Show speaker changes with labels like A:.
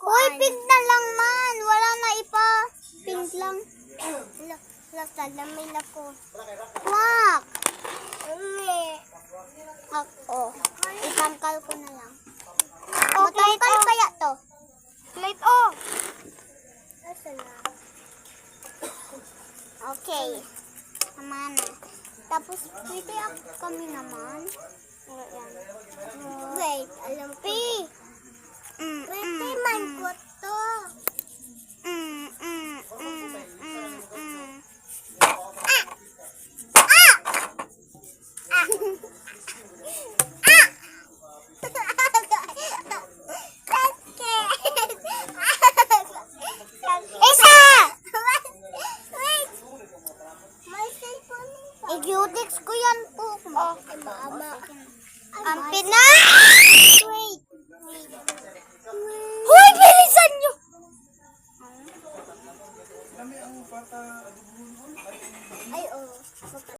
A: Uy, pink na lang man. Wala na ipa. Pink lang. Lalamay na ko. Wak! Ako. Itangkal ko na lang. Matangkal kaya to? Plate oh. Okay. Tama na. Tapos, pwede kami naman. Wait, alam ko. Pwede man ko to. Idiotics ko yan po. Ang Pinay! Wait. Hoy, bilisan nyo!
B: Kami ang bata,